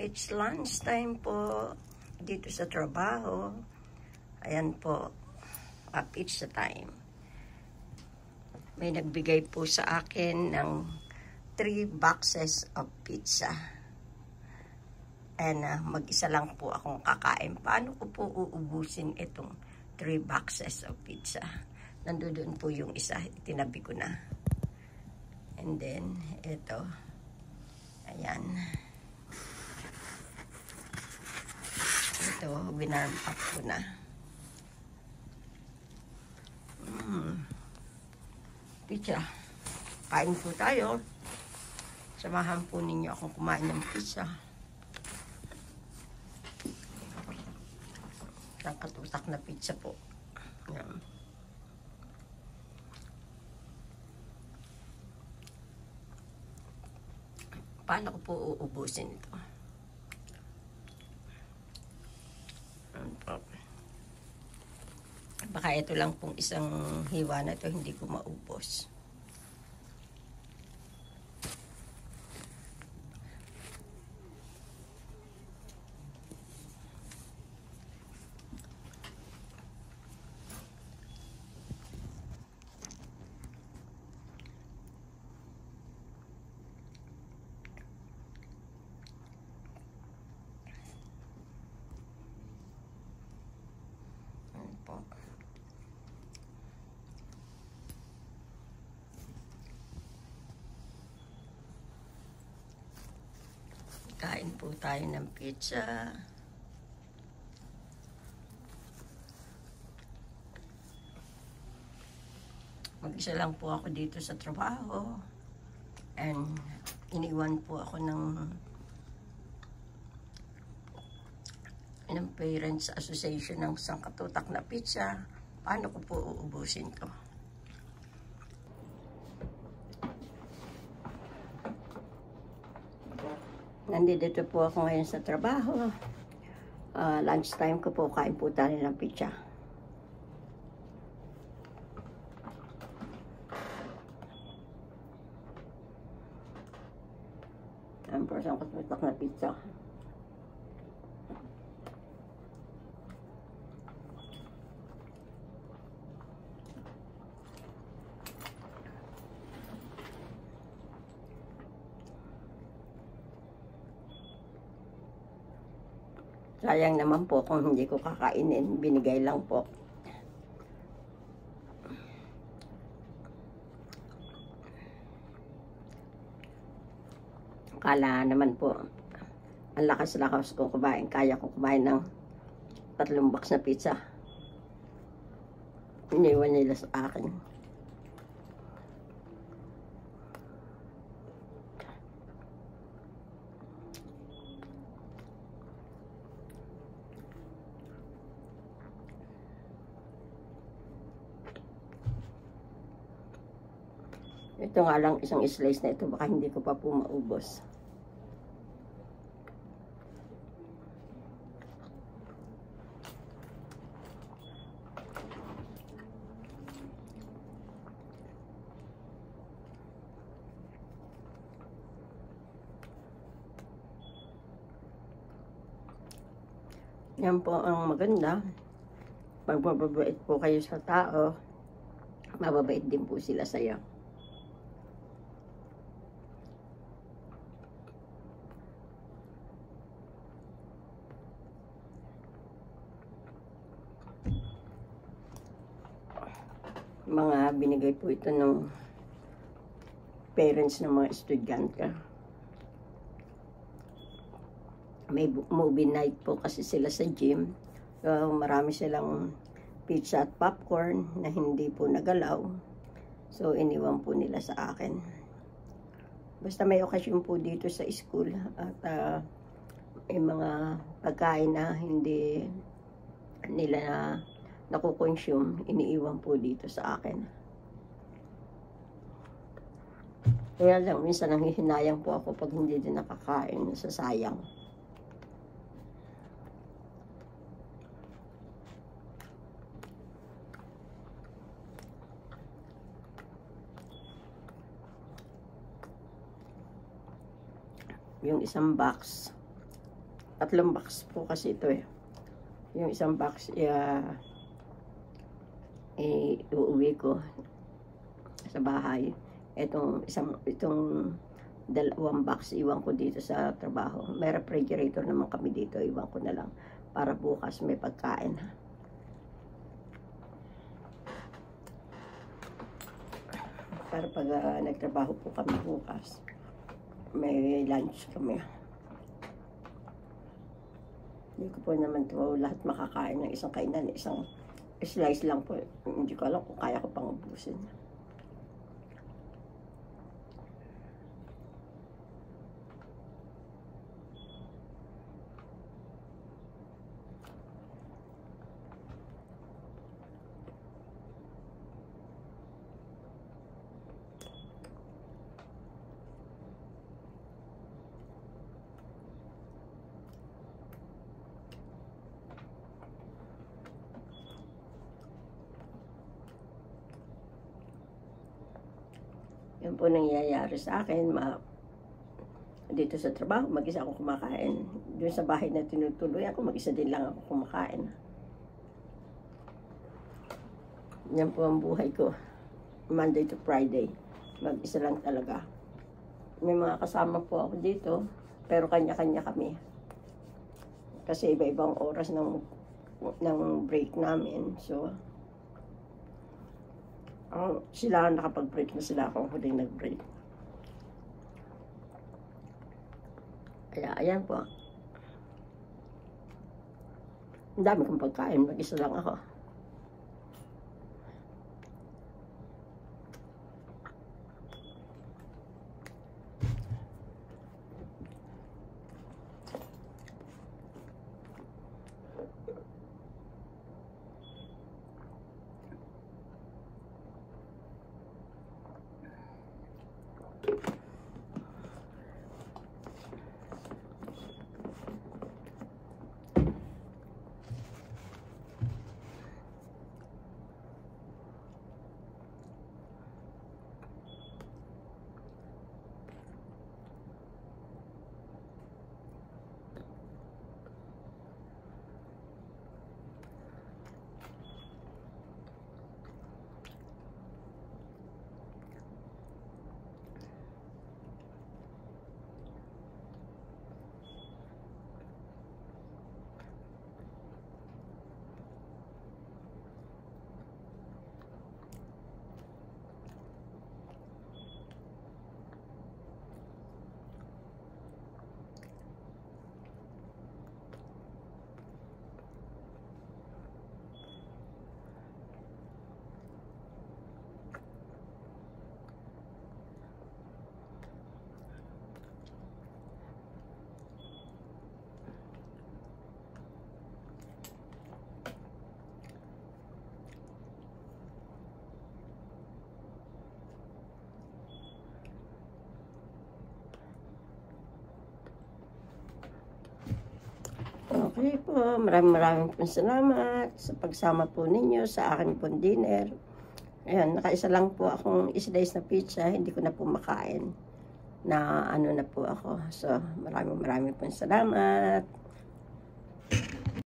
It's lunchtime po dito sa trabaho. Ayan po, pizza time. May nagbigay po sa akin ng 3 boxes of pizza. And mag-isa lang po akong kakain. Paano ko po uubusin itong 3 boxes of pizza? Nandoon po yung isa, tinabi ko na. And then, ito. Ayan. Ito, winarm up ko na. Pizza. Kain po tayo. Samahan po ninyo akong kumain ng pizza. Ang katutak na pizza po. Ayan. Paano ko po uubusin ito? Baka ito lang pong isang hiwa na ito, hindi ko maubos. Kain po tayo ng pizza. Mag-isa lang po ako dito sa trabaho. And iniwan po ako ng Parents Association ng Sangkatutak na pizza. Paano ko po uubusin to? Nandito po ako ngayon sa trabaho. Lunchtime ko po, kain po tayo ng pizza. Ang persang katutak na pizza. Sayang naman po kung hindi ko kakainin. Binigay lang po. Kala naman po, ang lakas-lakas ko kumain. Kaya ko kumain ng 3 box na pizza. Iniwan nila sa akin. Ito nga lang isang slice na ito, baka hindi ko pa po maubos. Yan po ang maganda. Pag mababait po kayo sa tao, mababait din po sila sa iyo. Mga binigay po ito ng parents ng mga estudyante. May movie night po kasi sila sa gym. So, marami silang pizza at popcorn na hindi po nagalaw. So, iniwan po nila sa akin. Basta may okasyon po dito sa school at may mga pagkain na hindi nila nakukonsume, iniiwan po dito sa akin. Kaya lang, minsan nanghihinayang po ako pag hindi din nakakain, nasasayang. Yung isang box, 3 box po kasi ito eh. Yung isang box, uuwi ko sa bahay. Itong 2 box, iwan ko dito sa trabaho. May refrigerator naman kami dito, iwan ko na lang para bukas may pagkain. Para pag nagtrabaho po kami bukas, may lunch kami. Hindi ko po naman ito lahat makakain ng isang kainan, isang slice lang po. Hindi ko alam kung kaya ko pang ubusin. Yan po nangyayari sa akin. Dito sa trabaho, mag-isa ako kumakain. Doon sa bahay na tinutuloy ako, mag-isa din lang ako kumakain. Yan po ang buhay ko. Monday to Friday. Mag-isa lang talaga. May mga kasama po ako dito, pero kanya-kanya kami. Kasi iba-ibang oras ng break namin. So, sila nakapag-break na sila, ako huling nag-break. Kaya ayan po. Ang dami kong pagkain, mag-isa lang ako. Okay po, maraming salamat sa pagsama po ninyo sa akin pong dinner. Ayan, nakaisa lang po akong slice na pizza, hindi ko na po makain. Na ano na po ako. So, maraming salamat.